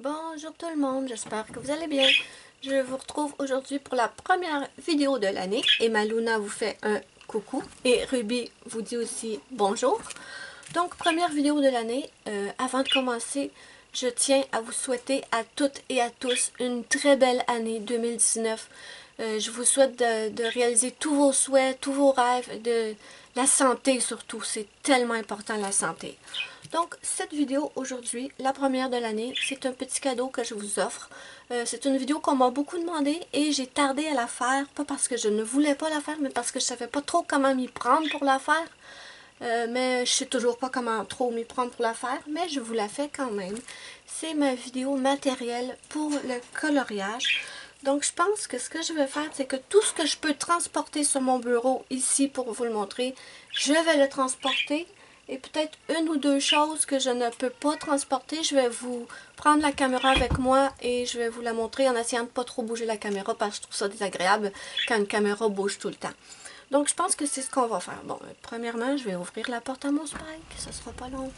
Bonjour tout le monde, j'espère que vous allez bien. Je vous retrouve aujourd'hui pour la première vidéo de l'année. Emma Luna vous fait un coucou et Ruby vous dit aussi bonjour. Donc, première vidéo de l'année. Avant de commencer, je tiens à vous souhaiter à toutes et à tous une très belle année 2019. Je vous souhaite de réaliser tous vos souhaits, tous vos rêves, de la santé surtout. C'est tellement important la santé. Donc, cette vidéo aujourd'hui, la première de l'année, c'est un petit cadeau que je vous offre. C'est une vidéo qu'on m'a beaucoup demandé et j'ai tardé à la faire. Pas parce que je ne voulais pas la faire, mais parce que je ne savais pas trop comment m'y prendre pour la faire. Mais je sais toujours pas comment trop m'y prendre pour la faire, mais je vous la fais quand même. C'est ma vidéo matérielle pour le coloriage. Donc je pense que ce que je vais faire, c'est que tout ce que je peux transporter sur mon bureau ici pour vous le montrer, je vais le transporter. Et peut-être une ou deux choses que je ne peux pas transporter, je vais vous prendre la caméra avec moi et je vais vous la montrer en essayant de ne pas trop bouger la caméra parce que je trouve ça désagréable quand une caméra bouge tout le temps. Donc, je pense que c'est ce qu'on va faire. Bon, premièrement, je vais ouvrir la porte à mon Spike. Ça sera pas long.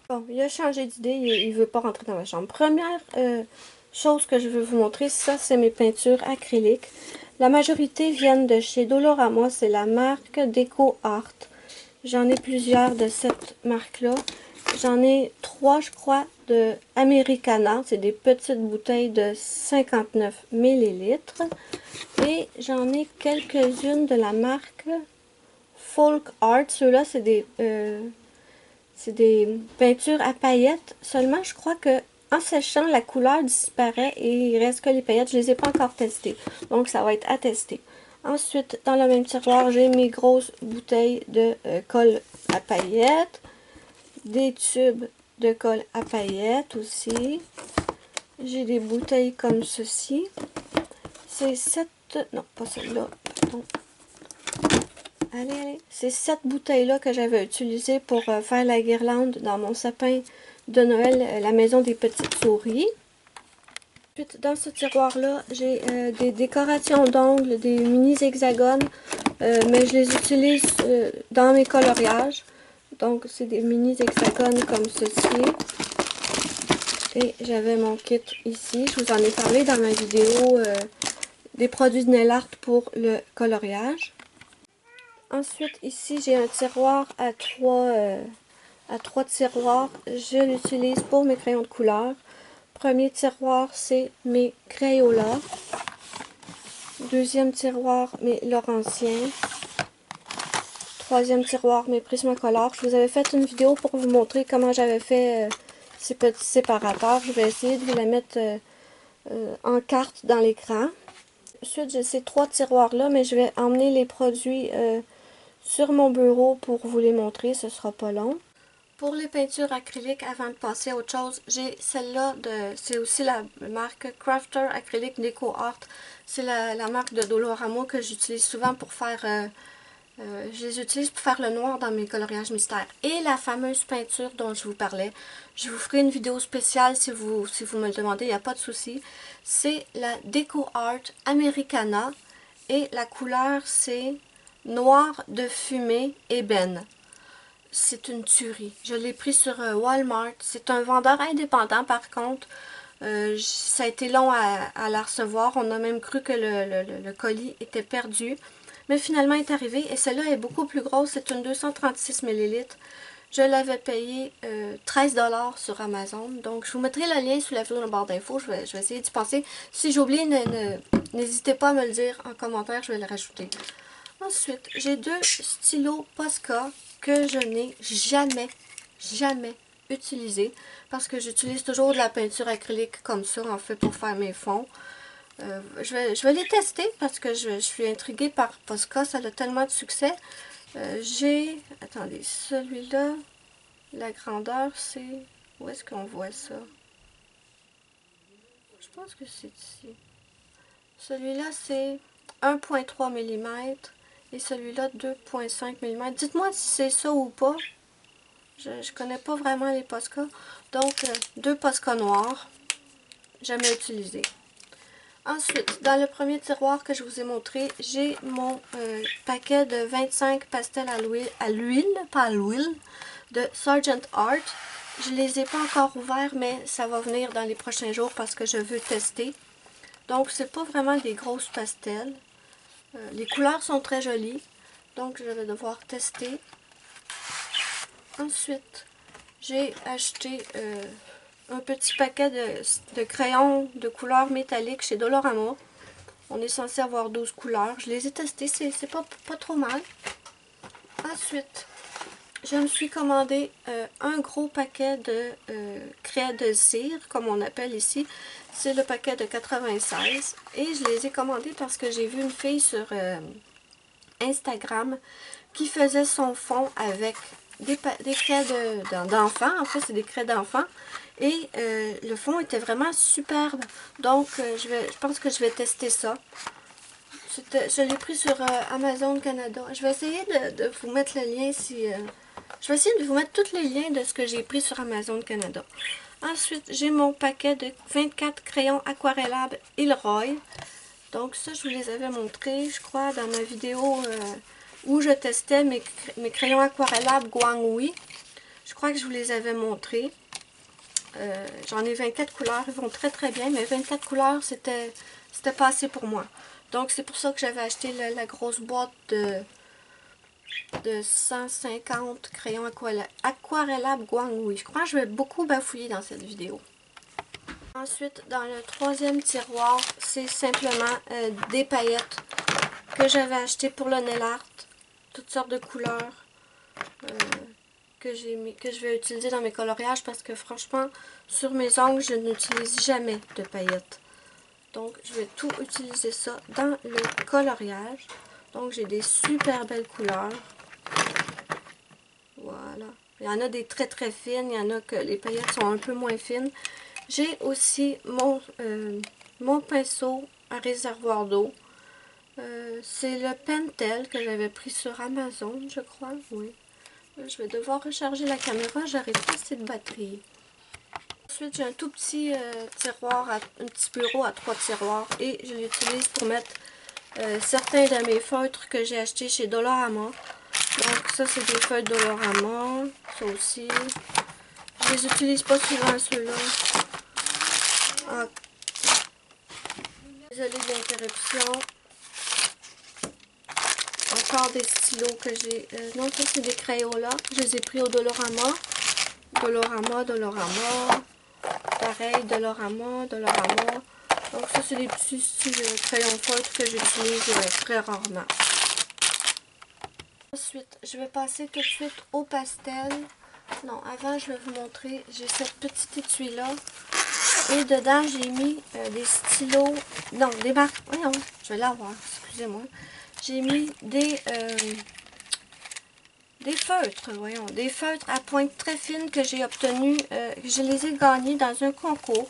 Bon, il a changé d'idée. Il veut pas rentrer dans ma chambre. Première chose que je veux vous montrer, ça, c'est mes peintures acryliques. La majorité viennent de chez Dolorama. C'est la marque Deco Art. J'en ai plusieurs de cette marque-là. J'en ai 3, je crois, de Americana. C'est des petites bouteilles de 59 ml. Et j'en ai quelques-unes de la marque Folk Art. Ceux-là, c'est des peintures à paillettes. Seulement, je crois que en séchant, la couleur disparaît et il reste que les paillettes. Je ne les ai pas encore testées. Donc, ça va être à tester. Ensuite, dans le même tiroir, j'ai mes grosses bouteilles de colle à paillettes. Des tubes de colle à paillettes aussi. J'ai des bouteilles comme ceci. C'est 7... Non, pas celle-là. Pardon. Allez. C'est cette bouteille-là que j'avais utilisée pour faire la guirlande dans mon sapin de Noël, la maison des petites souris. Ensuite, dans ce tiroir-là, j'ai des décorations d'ongles, des mini hexagones, mais je les utilise dans mes coloriages. Donc, c'est des mini hexagones comme ceci. Et j'avais mon kit ici. Je vous en ai parlé dans ma vidéo des produits de nail art pour le coloriage. Ensuite, ici, j'ai un tiroir à trois tiroirs. Je l'utilise pour mes crayons de couleur. Premier tiroir, c'est mes Crayola. Deuxième tiroir, mes Laurentiens. Troisième tiroir, mes Prismacolor. Je vous avais fait une vidéo pour vous montrer comment j'avais fait ces petits séparateurs. Je vais essayer de vous la mettre en carte dans l'écran. Ensuite, j'ai ces 3 tiroirs-là, mais je vais emmener les produits sur mon bureau pour vous les montrer. Ce sera pas long. Pour les peintures acryliques, avant de passer à autre chose, j'ai celle-là, c'est aussi la marque Crafter Acrylic Deco Art. C'est la marque de Dolorama que j'utilise souvent pour faire... je les utilise pour faire le noir dans mes coloriages mystères. Et la fameuse peinture dont je vous parlais, je vous ferai une vidéo spéciale si vous me le demandez, il n'y a pas de souci. C'est la Deco Art Americana et la couleur c'est noir de fumée ébène. C'est une tuerie. Je l'ai pris sur Walmart. C'est un vendeur indépendant par contre. Ça a été long à la recevoir. On a même cru que le colis était perdu. Mais finalement, il est arrivé. Et celle-là est beaucoup plus grosse. C'est une 236 ml. Je l'avais payé 13 $ sur Amazon. Donc, je vous mettrai le lien sous la vidéo dans la barre d'infos. Je vais essayer d'y penser. Si j'oublie, n'hésitez pas à me le dire en commentaire. Je vais le rajouter. Ensuite, j'ai 2 stylos Posca que je n'ai jamais utilisé parce que j'utilise toujours de la peinture acrylique comme ça en fait pour faire mes fonds. Je vais les tester parce que je suis intriguée par Posca, ça a tellement de succès. Attendez, celui-là, la grandeur c'est... Où est-ce qu'on voit ça? Je pense que c'est ici. Celui-là c'est 1,3 mm. Et celui-là, 2,5 mm. Dites-moi si c'est ça ou pas. Je connais pas vraiment les Posca. Donc, 2 Posca noirs. Jamais utilisé. Ensuite, dans le premier tiroir que je vous ai montré, j'ai mon paquet de 25 pastels à l'huile, pas à l'huile, de Sargent Art. Je les ai pas encore ouverts, mais ça va venir dans les prochains jours parce que je veux tester. Donc, c'est pas vraiment des grosses pastels. Les couleurs sont très jolies, donc je vais devoir tester. Ensuite, j'ai acheté un petit paquet de crayons de couleur métallique chez Dollarama. On est censé avoir 12 couleurs. Je les ai testés, c'est pas trop mal. Ensuite, je me suis commandé un gros paquet de craies de cire, comme on appelle ici. C'est le paquet de 96. Et je les ai commandés parce que j'ai vu une fille sur Instagram qui faisait son fond avec des craies d'enfants. En fait, c'est des craies d'enfants. Et le fond était vraiment superbe. Donc, je pense que je vais tester ça. Je l'ai pris sur Amazon Canada. Je vais essayer de vous mettre le lien si... je vais essayer de vous mettre tous les liens de ce que j'ai pris sur Amazon Canada. Ensuite, j'ai mon paquet de 24 crayons aquarellables Ilroy. Donc ça, je vous les avais montrés, je crois, dans ma vidéo où je testais mes crayons aquarellables Guanghui. Je crois que je vous les avais montrés. J'en ai 24 couleurs, ils vont très très bien, mais 24 couleurs, c'était pas assez pour moi. Donc c'est pour ça que j'avais acheté la grosse boîte de 150 crayons aquarellables Guanghui. Je crois que je vais beaucoup bafouiller dans cette vidéo. Ensuite, dans le troisième tiroir, c'est simplement des paillettes que j'avais achetées pour le nail art. Toutes sortes de couleurs que je vais utiliser dans mes coloriages parce que franchement, sur mes ongles, je n'utilise jamais de paillettes. Donc, je vais tout utiliser ça dans le coloriage. Donc, j'ai des super belles couleurs. Voilà. Il y en a des très très fines, il y en a que les paillettes sont un peu moins fines. J'ai aussi mon pinceau à réservoir d'eau. C'est le Pentel que j'avais pris sur Amazon, je crois. Oui. Je vais devoir recharger la caméra, j'arrive pas assez de batterie. Ensuite, j'ai un tout petit tiroir, un petit bureau à 3 tiroirs et je l'utilise pour mettre certains de mes feutres que j'ai achetés chez Dollarama. Donc ça, c'est des feutres Dollarama. Ça aussi. Je les utilise pas souvent, ceux-là. Ah. Désolée de l'interruption. Encore des stylos que j'ai. Non, ça c'est des crayons là. Je les ai pris au Dollarama. Dollarama. Pareil, Dollarama. Donc ça c'est des petits crayons feutres que j'utilise très rarement. Ensuite, je vais passer tout de suite au pastel. Non, avant je vais vous montrer. J'ai cette petite étui là. Et dedans j'ai mis des stylos. Non, des marques. Voyons, je vais l'avoir, excusez-moi. J'ai mis des feutres, voyons, des feutres à pointe très fine que j'ai obtenus, je les ai gagnés dans un concours.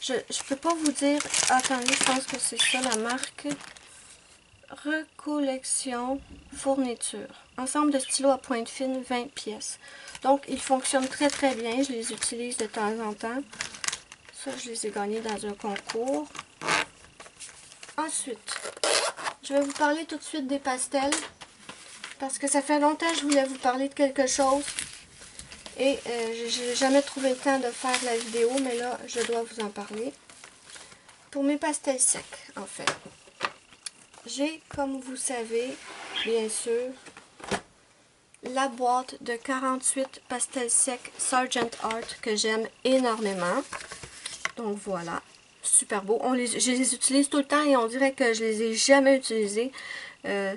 Je peux pas vous dire, attendez, je pense que c'est ça la marque. Recollection fourniture. Ensemble de stylos à pointe fine, 20 pièces. Donc, ils fonctionnent très très bien, je les utilise de temps en temps. Ça, je les ai gagnés dans un concours. Ensuite, je vais vous parler tout de suite des pastels. Parce que ça fait longtemps que je voulais vous parler de quelque chose. Et j'ai jamais trouvé le temps de faire la vidéo. Mais là, je dois vous en parler. Pour mes pastels secs, en fait. J'ai, comme vous savez, bien sûr, la boîte de 48 pastels secs Sargent Art que j'aime énormément. Donc voilà. Super beau. Je les utilise tout le temps et on dirait que je les ai jamais utilisés. Je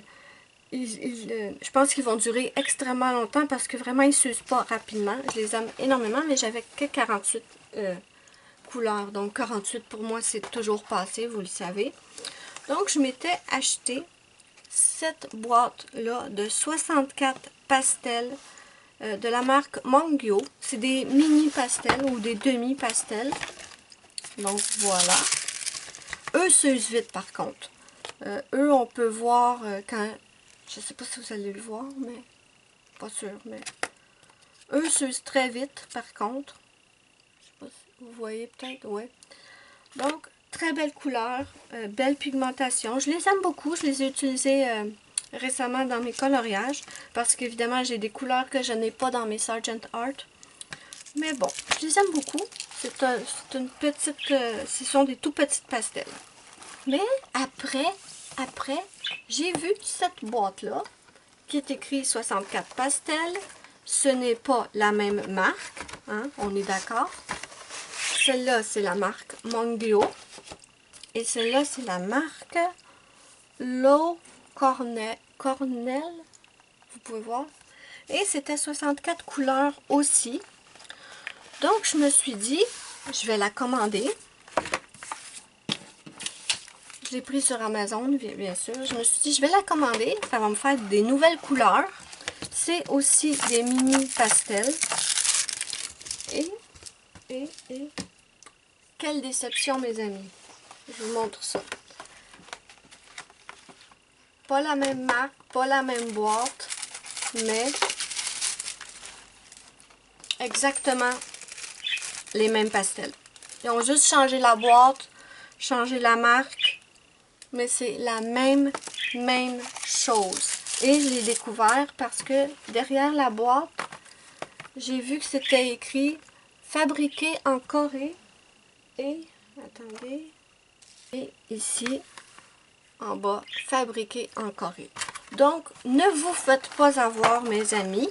pense qu'ils vont durer extrêmement longtemps parce que vraiment ils ne s'usent pas rapidement. Je les aime énormément, mais j'avais que 48 couleurs. Donc 48 pour moi c'est toujours passé, vous le savez. Donc je m'étais acheté cette boîte là de 64 pastels de la marque Mongyo. C'est des mini pastels ou des demi pastels. Donc voilà. Eux s'usent vite par contre. Eux on peut voir quand... Je sais pas si vous allez le voir, mais pas sûr, mais eux s'usent très vite par contre. Je sais pas si vous voyez peut-être, ouais. Donc, très belle couleur, belle pigmentation. Je les aime beaucoup, je les ai utilisés récemment dans mes coloriages parce qu'évidemment j'ai des couleurs que je n'ai pas dans mes Sargent Art. Mais bon, je les aime beaucoup. C'est une petite... ce sont des tout petites pastels. Mais après, j'ai vu cette boîte-là qui est écrit 64 pastels. Ce n'est pas la même marque, hein, on est d'accord. Celle-là, c'est la marque Mongyo. Et celle-là, c'est la marque Low Cornell. Vous pouvez voir. Et c'était 64 couleurs aussi. Donc, je me suis dit, je vais la commander. Je l'ai pris sur Amazon, bien sûr. Je me suis dit, je vais la commander. Ça va me faire des nouvelles couleurs. C'est aussi des mini pastels. Et, quelle déception, mes amis. Je vous montre ça. Pas la même marque, pas la même boîte, mais exactement les mêmes pastels. Ils ont juste changé la boîte, changé la marque, mais c'est la même chose. Et je l'ai découvert parce que derrière la boîte, j'ai vu que c'était écrit fabriqué en Corée. Et, attendez, et ici, en bas, fabriqué en Corée. Donc, ne vous faites pas avoir, mes amis.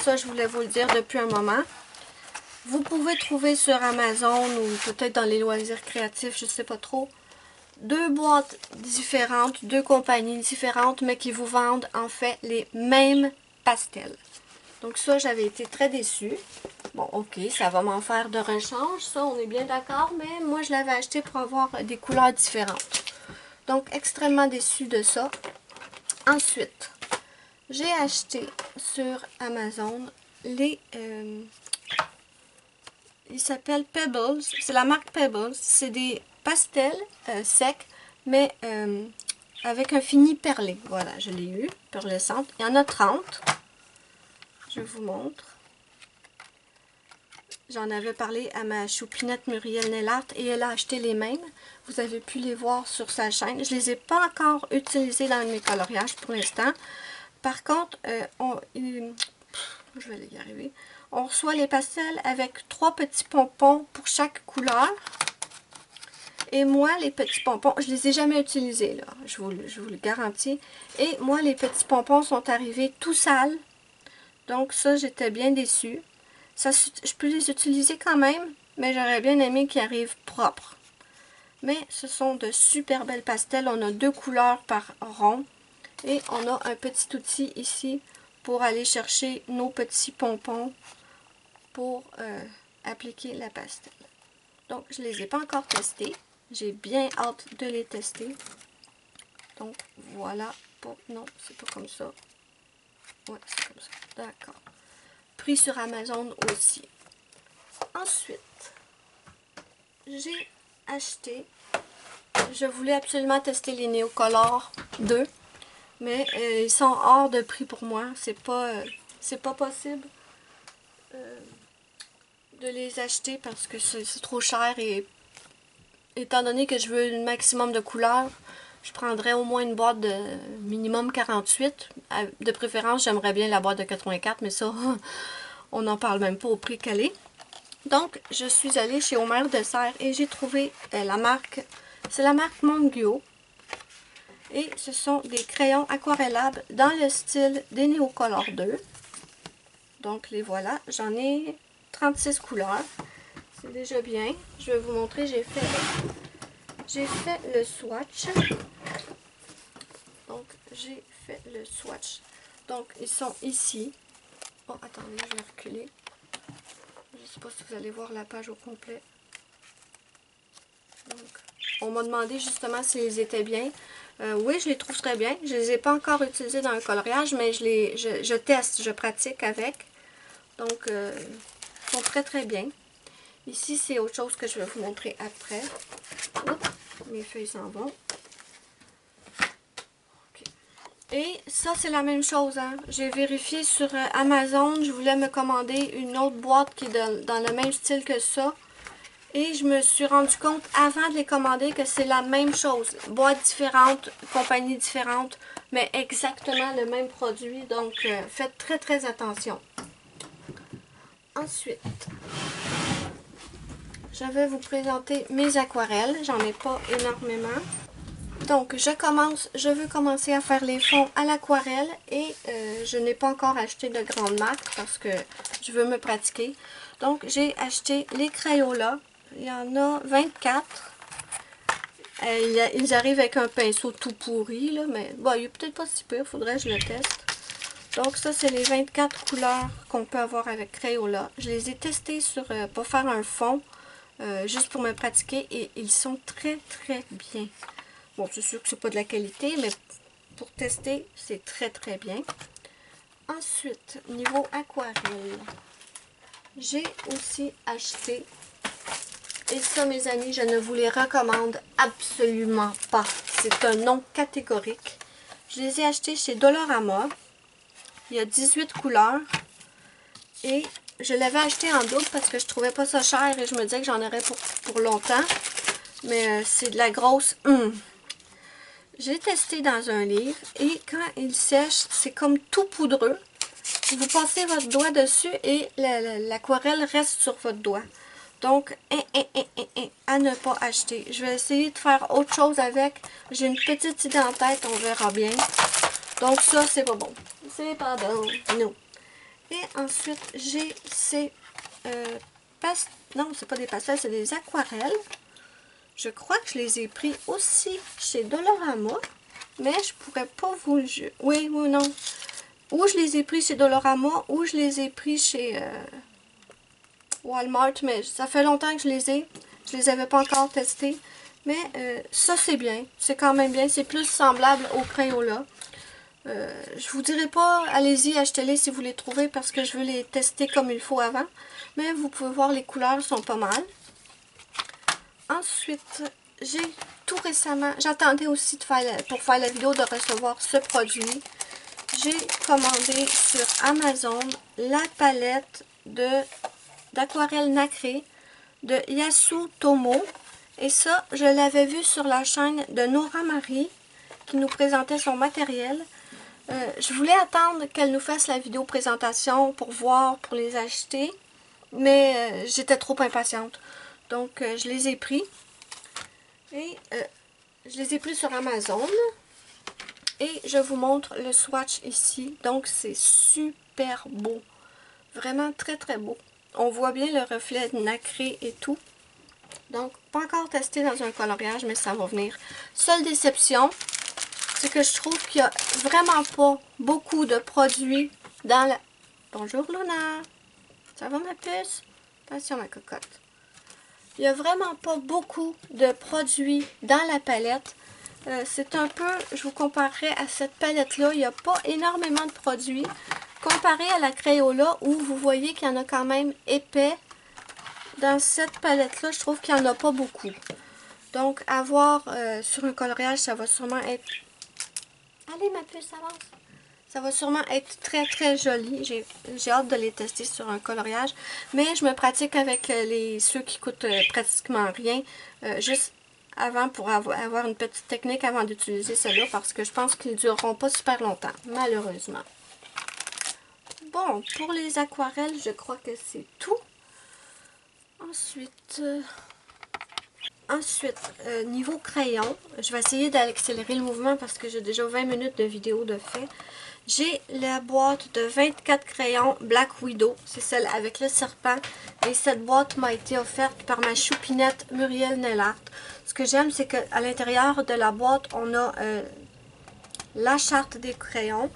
Ça, je voulais vous le dire depuis un moment. Vous pouvez trouver sur Amazon ou peut-être dans les loisirs créatifs, je ne sais pas trop, deux boîtes différentes, deux compagnies différentes, mais qui vous vendent en fait les mêmes pastels. Donc ça, j'avais été très déçue. Bon, ok, ça va m'en faire de rechange, ça, on est bien d'accord, mais moi, je l'avais acheté pour avoir des couleurs différentes. Donc, extrêmement déçue de ça. Ensuite, j'ai acheté sur Amazon les... ils s'appellent Pebbles. C'est la marque Pebbles. C'est des pastels secs, mais avec un fini perlé. Voilà, je l'ai eu, perlescente. Il y en a 30. Je vous montre. J'en avais parlé à ma choupinette Muriel Nellart et elle a acheté les mêmes. Vous avez pu les voir sur sa chaîne. Je ne les ai pas encore utilisés dans mes coloriages pour l'instant. Par contre, je vais y arriver. On reçoit les pastels avec 3 petits pompons pour chaque couleur. Et moi, les petits pompons, je ne les ai jamais utilisés, là. Je vous le garantis. Et moi, les petits pompons sont arrivés tout sales. Donc ça, j'étais bien déçue. Ça, je peux les utiliser quand même, mais j'aurais bien aimé qu'ils arrivent propres. Mais ce sont de super belles pastels. On a 2 couleurs par rond. Et on a un petit outil ici pour aller chercher nos petits pompons pour appliquer la pastel. Donc, je ne les ai pas encore testés. J'ai bien hâte de les tester. Donc, voilà. Non, c'est pas comme ça. Ouais, c'est comme ça. D'accord. Pris sur Amazon aussi. Ensuite, j'ai acheté... Je voulais absolument tester les Neocolor 2. Mais ils sont hors de prix pour moi. C'est pas possible de les acheter parce que c'est trop cher. Et étant donné que je veux un maximum de couleurs, je prendrais au moins une boîte de minimum 48. De préférence, j'aimerais bien la boîte de 84, mais ça, on n'en parle même pas au prix qu'elle est. Donc, je suis allée chez Omer Dessert et j'ai trouvé la marque, c'est la marque Mongyo. Et ce sont des crayons aquarellables dans le style des Neocolor 2. Donc, les voilà. J'en ai 36 couleurs. C'est déjà bien. Je vais vous montrer. J'ai fait le swatch. Donc, j'ai fait le swatch. Donc, ils sont ici. Oh, attendez, je vais reculer. Je ne sais pas si vous allez voir la page au complet. Donc, on m'a demandé justement s'ils étaient bien. Oui, je les trouve très bien. Je ne les ai pas encore utilisés dans un coloriage, mais je teste, je pratique avec. Donc, ils sont très très bien. Ici, c'est autre chose que je vais vous montrer après. Oups, mes feuilles s'en vont. Okay. Et ça, c'est la même chose. Hein. J'ai vérifié sur Amazon. Je voulais me commander une autre boîte qui est dans le même style que ça. Et je me suis rendu compte avant de les commander que c'est la même chose. Boîte différente, compagnie différente, mais exactement le même produit. Donc, faites très très attention. Ensuite, je vais vous présenter mes aquarelles. J'en ai pas énormément. Donc, je veux commencer à faire les fonds à l'aquarelle et je n'ai pas encore acheté de grande marque parce que je veux me pratiquer. Donc, j'ai acheté les Crayola. Il y en a 24. Ils arrivent avec un pinceau tout pourri, là, mais bon, il est peut-être pas si pire, faudrait que je le teste. Donc, ça, c'est les 24 couleurs qu'on peut avoir avec Crayola. Je les ai testés pour faire un fond, juste pour me pratiquer et ils sont très, très bien. Bon, c'est sûr que c'est pas de la qualité, mais pour tester, c'est très très bien. Ensuite, niveau aquarelle, j'ai aussi acheté, et ça mes amis, je ne vous les recommande absolument pas. C'est un non catégorique. Je les ai achetés chez Dollarama. Il y a 18 couleurs. Et je l'avais acheté en double parce que je trouvais pas ça cher et je me disais que j'en aurais pour longtemps. Mais c'est de la grosse... J'ai testé dans un livre et quand il sèche, c'est comme tout poudreux. Vous passez votre doigt dessus et l'aquarelle reste sur votre doigt. Donc, à ne pas acheter. Je vais essayer de faire autre chose avec. J'ai une petite idée en tête, on verra bien. Donc ça, c'est pas bon. C'est pas bon, non. Et ensuite, j'ai ces non, c'est pas des pastels, c'est des aquarelles. Je crois que je les ai pris aussi chez Dollarama, mais je pourrais pas vous le dire. Oui ou non. Ou je les ai pris chez Dollarama, ou je les ai pris chez Walmart, mais ça fait longtemps que je les ai. Je les avais pas encore testés. Mais ça, c'est bien. C'est quand même bien. C'est plus semblable au Crayola. Je vous dirai pas, allez-y, achetez-les si vous les trouvez parce que je veux les tester comme il faut avant. Mais vous pouvez voir, les couleurs sont pas mal. Ensuite, j'ai tout récemment, j'attendais aussi pour faire la vidéo de recevoir ce produit. J'ai commandé sur Amazon la palette d'aquarelle nacrée de Yasutomo. Et ça, je l'avais vu sur la chaîne de Nora Marie qui nous présentait son matériel. Je voulais attendre qu'elle nous fasse la vidéo présentation pour voir, pour les acheter. Mais j'étais trop impatiente. Donc, je les ai pris. Et je les ai pris sur Amazon. Et je vous montre le swatch ici. Donc, c'est super beau. Vraiment très très beau. On voit bien le reflet nacré et tout. Donc, pas encore testé dans un coloriage, mais ça va venir. Seule déception, c'est que je trouve qu'il n'y a vraiment pas beaucoup de produits dans la... Bonjour Luna! Ça va ma puce? Attention ma cocotte. Il n'y a vraiment pas beaucoup de produits dans la palette. C'est un peu, je vous comparerai à cette palette-là, il n'y a pas énormément de produits. Comparé à la Crayola où vous voyez qu'il y en a quand même épais. Dans cette palette-là, je trouve qu'il n'y en a pas beaucoup. Donc, à voir sur un coloriage, ça va sûrement être... Allez ma puce, avance! Ça va sûrement être très très joli. J'ai hâte de les tester sur un coloriage. Mais je me pratique avec ceux qui coûtent pratiquement rien. Juste avant pour avoir une petite technique avant d'utiliser ceux-là. Parce que je pense qu'ils ne dureront pas super longtemps. Malheureusement. Bon, pour les aquarelles, je crois que c'est tout. Ensuite, niveau crayon, je vais essayer d'accélérer le mouvement parce que j'ai déjà 20 minutes de vidéo de fait. J'ai la boîte de 24 crayons Black Widow, c'est celle avec le serpent. Et cette boîte m'a été offerte par ma choupinette Muriel Nellart. Ce que j'aime, c'est qu'à l'intérieur de la boîte, on a la charte des crayons.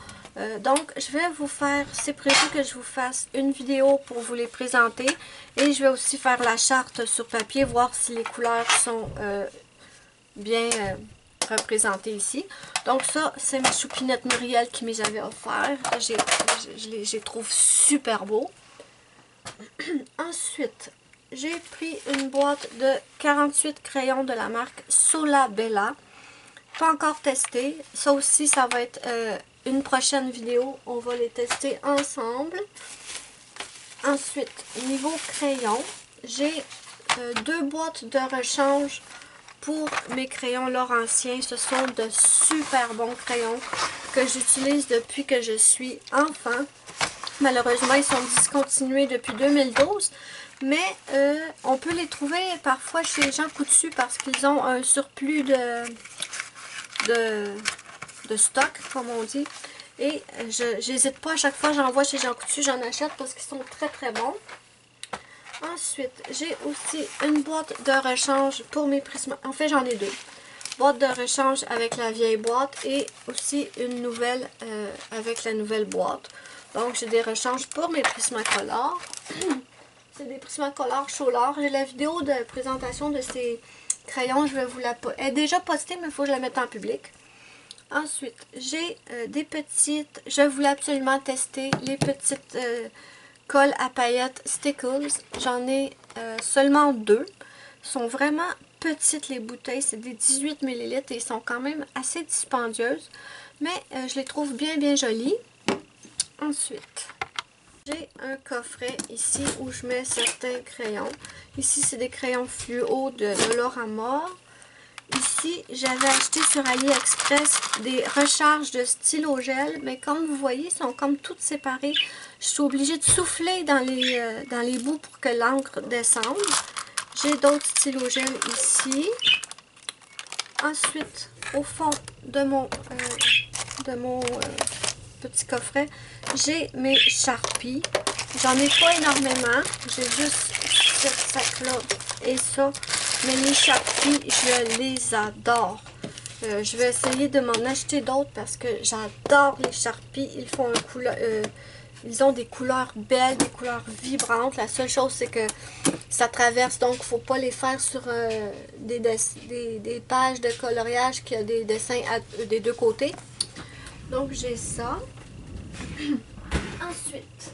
Donc, je vais vous faire, c'est prévu que je vous fasse une vidéo pour vous les présenter. Et je vais aussi faire la charte sur papier, voir si les couleurs sont bien représentées ici. Donc ça, c'est ma choupinette Muriel qui me les avait offert. Je les trouve super beaux. Ensuite, j'ai pris une boîte de 48 crayons de la marque Sola Bella. Pas encore testé. Ça aussi, ça va être... une prochaine vidéo, on va les tester ensemble. Ensuite, niveau crayon, j'ai deux boîtes de rechange pour mes crayons Laurentien. Ce sont de super bons crayons que j'utilise depuis que je suis enfant. Malheureusement, ils sont discontinués depuis 2012. Mais on peut les trouver parfois chez Jean Coutu parce qu'ils ont un surplus de stock, comme on dit. Et j'hésite pas, à chaque fois que j'en vois chez Jean Coutu, j'en achète parce qu'ils sont très très bons. Ensuite, j'ai aussi une boîte de rechange pour mes Prismacolor. En fait, j'en ai deux. Boîte de rechange avec la vieille boîte et aussi une nouvelle avec la nouvelle boîte. Donc, j'ai des rechanges pour mes Prismacolor. C'est des Prismacolor Solar. J'ai la vidéo de présentation de ces crayons. Je vais vous la... Elle est déjà postée, mais il faut que je la mette en public. Ensuite, j'ai des petites... Je voulais absolument tester les petites colles à paillettes Stickles. J'en ai seulement deux. Ils sont vraiment petites les bouteilles. C'est des 18 ml et ils sont quand même assez dispendieuses. Mais je les trouve bien jolies. Ensuite, j'ai un coffret ici où je mets certains crayons. Ici, c'est des crayons fluo de Dollarama. Ici, j'avais acheté sur AliExpress des recharges de stylo gel, mais comme vous voyez, ils sont comme toutes séparées. Je suis obligée de souffler dans les bouts pour que l'encre descende. J'ai d'autres stylos gel ici. Ensuite, au fond de mon petit coffret, j'ai mes Sharpies. J'en ai pas énormément, j'ai juste ce sac-là et ça. Mais les Sharpies, je les adore. Je vais essayer de m'en acheter d'autres parce que j'adore les Sharpies. Ils ont des couleurs belles, des couleurs vibrantes. La seule chose, c'est que ça traverse, donc il ne faut pas les faire sur des pages de coloriage qui a des dessins des deux côtés. Donc j'ai ça. Ensuite,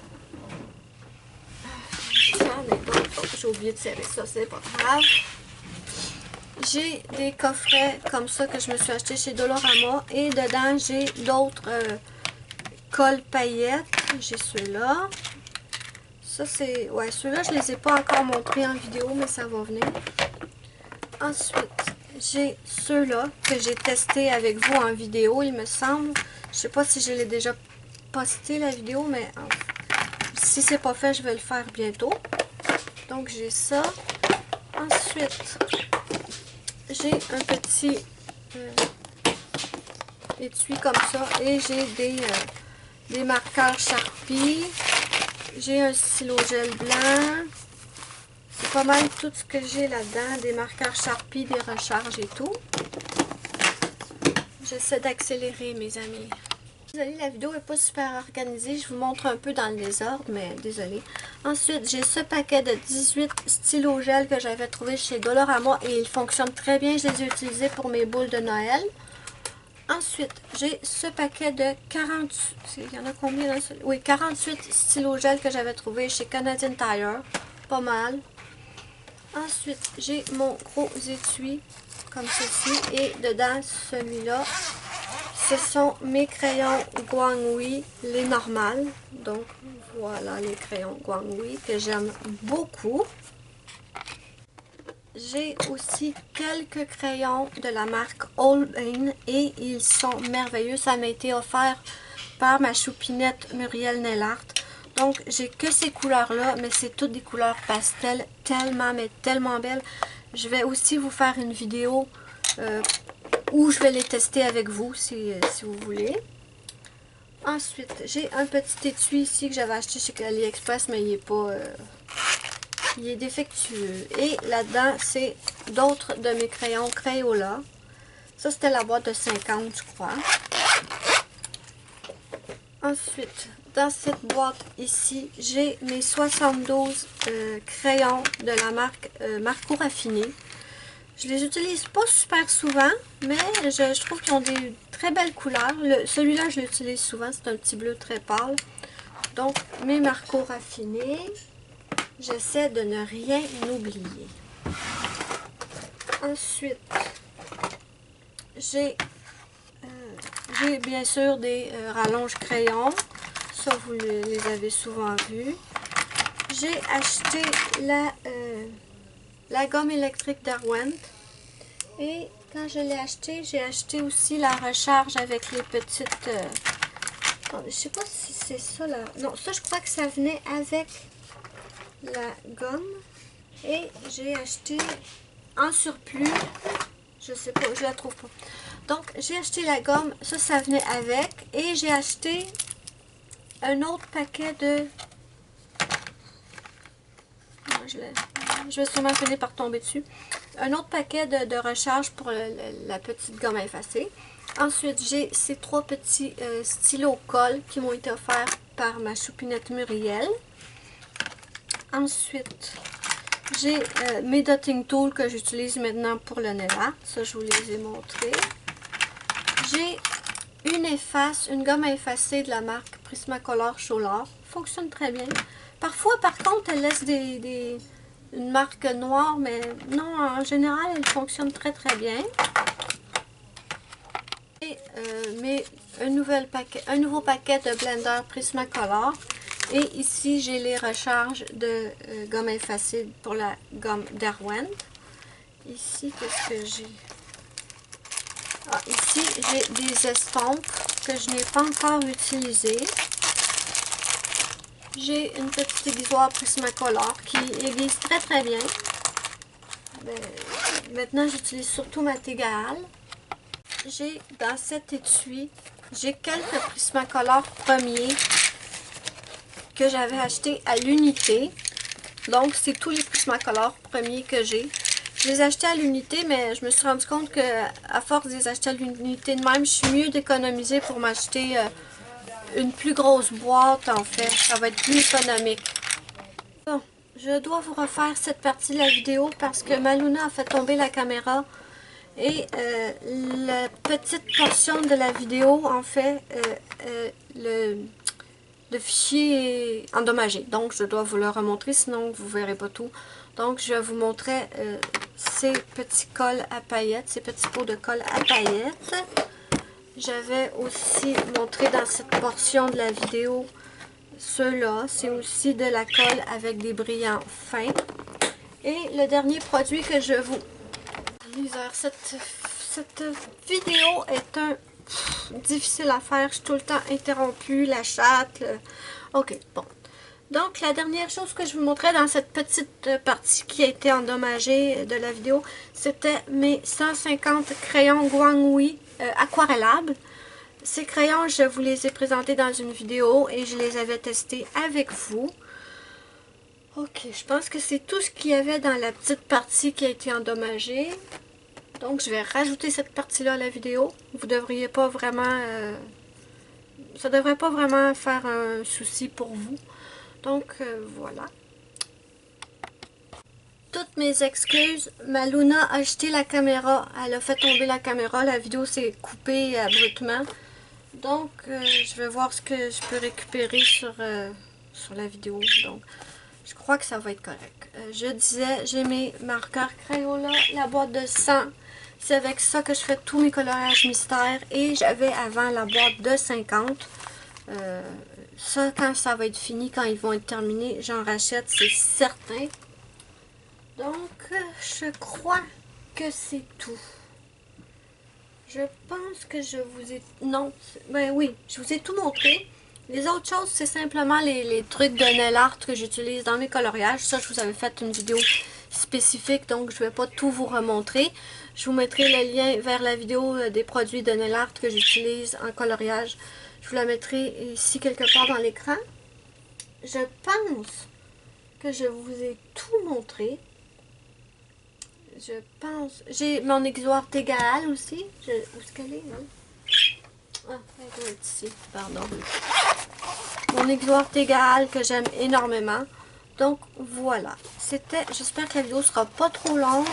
j'ai oublié de serrer ça, c'est pas grave. J'ai des coffrets comme ça que je me suis acheté chez Dollarama et dedans j'ai d'autres colles paillettes. J'ai ceux-là. Ça c'est... Ouais, ceux-là je les ai pas encore montrés en vidéo, mais ça va venir. Ensuite, j'ai ceux-là que j'ai testés avec vous en vidéo, il me semble. Je sais pas si je l'ai déjà posté la vidéo, mais si c'est pas fait, je vais le faire bientôt. Donc j'ai ça. Ensuite, j'ai un petit étui comme ça et j'ai des marqueurs Sharpie. J'ai un stylo gel blanc. C'est pas mal tout ce que j'ai là-dedans. Des marqueurs Sharpie, des recharges et tout. J'essaie d'accélérer, mes amis. Désolée, la vidéo n'est pas super organisée. Je vous montre un peu dans le désordre, mais désolée. Ensuite, j'ai ce paquet de 18 stylos gel que j'avais trouvé chez Dollarama et ils fonctionnent très bien. Je les ai utilisés pour mes boules de Noël. Ensuite, j'ai ce paquet de 40... Il y en a combien là? Oui, 48 stylos gel que j'avais trouvé chez Canadian Tire. Pas mal. Ensuite, j'ai mon gros étui comme ceci et dedans celui-là. Ce sont mes crayons Guanghui, les normales. Donc voilà les crayons Guanghui que j'aime beaucoup. J'ai aussi quelques crayons de la marque Holbein et ils sont merveilleux. Ça m'a été offert par ma choupinette Muriel Nellart. Donc, j'ai que ces couleurs-là, mais c'est toutes des couleurs pastel, tellement, mais tellement belles. Je vais aussi vous faire une vidéo où je vais les tester avec vous, si vous voulez. Ensuite, j'ai un petit étui ici que j'avais acheté chez AliExpress, mais il n'est pas... il est défectueux. Et là-dedans, c'est d'autres de mes crayons Crayola. Ça, c'était la boîte de 50, je crois. Ensuite, dans cette boîte ici, j'ai mes 72 crayons de la marque Marco Raffiné. Je les utilise pas super souvent, mais je trouve qu'ils ont des très belles couleurs. Celui-là, je l'utilise souvent, c'est un petit bleu très pâle. Donc, mes Marco Raffiné, j'essaie de ne rien oublier. Ensuite, j'ai bien sûr des rallonges crayons. Ça, vous les avez souvent vus. J'ai acheté la gomme électrique Derwent. Et quand je l'ai acheté, j'ai acheté aussi la recharge avec les petites Attendez, je sais pas si c'est ça là. Non, ça je crois que ça venait avec la gomme. Et j'ai acheté en surplus. Je sais pas, je la trouve pas. Donc j'ai acheté la gomme, ça venait avec. Et j'ai acheté un autre paquet de... Je vais sûrement finir par tomber dessus. Un autre paquet de recharge pour la petite gomme effacée. Ensuite, j'ai ces 3 petits stylos colle qui m'ont été offerts par ma choupinette Muriel. Ensuite, j'ai mes dotting tools que j'utilise maintenant pour le nail art. Ça, je vous les ai montrés. J'ai une gomme à effacer de la marque Prismacolor Solar. Fonctionne très bien. Parfois, par contre, elle laisse une marque noire, mais non, en général, elle fonctionne très très bien. Et un nouveau paquet de blender Prismacolor. Et ici, j'ai les recharges de gomme effacée pour la gomme Derwent. Ici, qu'est-ce que j'ai? Ah, ici, j'ai des estompes que je n'ai pas encore utilisées. J'ai une petite aiguisoire Prismacolor qui aiguise très très bien. Maintenant, j'utilise surtout ma Tegale. J'ai dans cet étui, j'ai quelques Prismacolor premiers que j'avais acheté à l'unité. Donc, c'est tous les Prismacolor premiers que j'ai. Je les ai achetés à l'unité, mais je me suis rendu compte que à force de les acheter à l'unité de même, je suis mieux d'économiser pour m'acheter une plus grosse boîte, en fait. Ça va être plus économique. Bon, je dois vous refaire cette partie de la vidéo parce que Maluna a fait tomber la caméra. Et la petite portion de la vidéo, en fait, le fichier est endommagé. Donc, je dois vous le remontrer, sinon vous ne verrez pas tout. Donc, je vous montrer ces petits cols à paillettes, ces petits pots de colle à paillettes. J'avais aussi montré dans cette portion de la vidéo ceux-là. C'est aussi de la colle avec des brillants fins. Et le dernier produit que je vous... Cette vidéo est difficile à faire. Je suis tout le temps interrompue, la chatte. Ok, bon. Donc, la dernière chose que je vous montrais dans cette petite partie qui a été endommagée de la vidéo, c'était mes 150 crayons Guanghui aquarellables. Ces crayons, je vous les ai présentés dans une vidéo et je les avais testés avec vous. Ok, je pense que c'est tout ce qu'il y avait dans la petite partie qui a été endommagée. Donc, je vais rajouter cette partie-là à la vidéo. Vous devriez pas vraiment... ça devrait pas vraiment faire un souci pour vous. Donc, voilà. Toutes mes excuses. Maluna a jeté la caméra. Elle a fait tomber la caméra. La vidéo s'est coupée abruptement. Donc, je vais voir ce que je peux récupérer sur la vidéo. Donc, je crois que ça va être correct. Je disais, j'ai mes marqueurs Crayola, la boîte de 100. C'est avec ça que je fais tous mes coloriages mystères. Et j'avais avant la boîte de 50. Ça, quand ça va être fini, quand ils vont être terminés, j'en rachète, c'est certain. Donc, je crois que c'est tout. Je pense que je vous ai... Non, ben oui, je vous ai tout montré. Les autres choses, c'est simplement les trucs de nail art que j'utilise dans mes coloriages. Ça, je vous avais fait une vidéo spécifique, donc je ne vais pas tout vous remontrer. Je vous mettrai le lien vers la vidéo des produits de nail art que j'utilise en coloriage. Je vous la mettrai ici quelque part dans l'écran. Je pense que je vous ai tout montré. Je pense... J'ai mon aiguisoire Tegale aussi. Où est-ce qu'elle est, là? Ah, elle doit être ici, pardon. Mon aiguisoire Tegale que j'aime énormément. Donc, voilà. C'était... J'espère que la vidéo sera pas trop longue.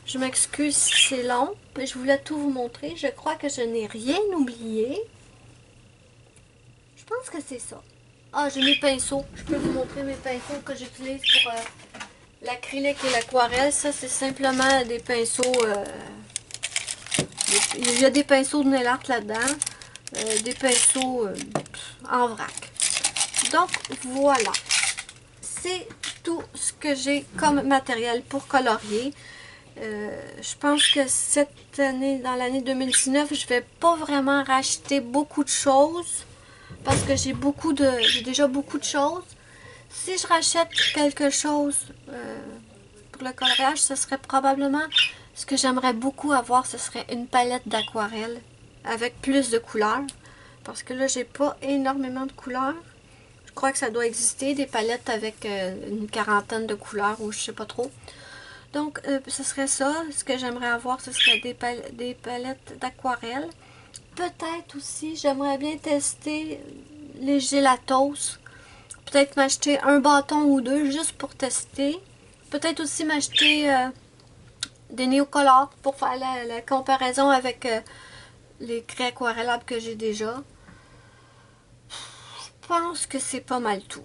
Je m'excuse si c'est long. Mais je voulais tout vous montrer. Je crois que je n'ai rien oublié. Je pense que c'est ça. Ah, j'ai mes pinceaux. Je peux vous montrer mes pinceaux que j'utilise pour l'acrylique et l'aquarelle. Ça, c'est simplement des pinceaux... il y a des pinceaux de nail art là-dedans. Des pinceaux en vrac. Donc, voilà. C'est tout ce que j'ai comme matériel pour colorier. Je pense que cette année, dans l'année 2019, je vais pas vraiment racheter beaucoup de choses. parce que j'ai déjà beaucoup de choses. Si je rachète quelque chose pour le coloriage, ce serait probablement ce que j'aimerais beaucoup avoir, ce serait une palette d'aquarelle avec plus de couleurs. Parce que là, j'ai pas énormément de couleurs. Je crois que ça doit exister, des palettes avec une quarantaine de couleurs ou je sais pas trop. Donc, ce serait ça. Ce que j'aimerais avoir, ce serait des palettes d'aquarelle. Peut-être aussi, j'aimerais bien tester les gélatos. Peut-être m'acheter un bâton ou deux juste pour tester. Peut-être aussi m'acheter des néocolores pour faire la comparaison avec les craies aquarellables que j'ai déjà. Je pense que c'est pas mal tout.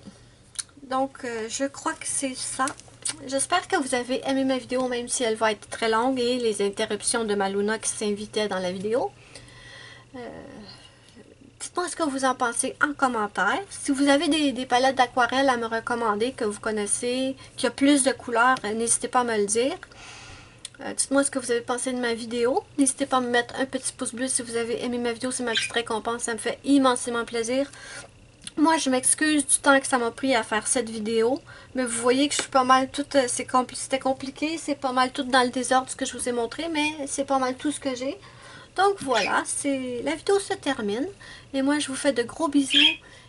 Donc, je crois que c'est ça. J'espère que vous avez aimé ma vidéo, même si elle va être très longue, et les interruptions de ma Luna qui s'invitait dans la vidéo. Dites-moi ce que vous en pensez en commentaire. Si vous avez des palettes d'aquarelle à me recommander, que vous connaissez, qui a plus de couleurs, n'hésitez pas à me le dire. Dites-moi ce que vous avez pensé de ma vidéo. N'hésitez pas à me mettre un petit pouce bleu si vous avez aimé ma vidéo. C'est ma petite récompense. Ça me fait immensément plaisir. Moi, je m'excuse du temps que ça m'a pris à faire cette vidéo. Mais vous voyez que je suis pas mal toute... C'était compliqué. C'est pas mal tout dans le désordre ce que je vous ai montré. Mais c'est pas mal tout ce que j'ai. Donc voilà, la vidéo se termine. Et moi, je vous fais de gros bisous.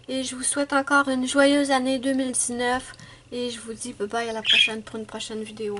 Et je vous souhaite encore une joyeuse année 2019. Et je vous dis bye bye à la prochaine pour une prochaine vidéo.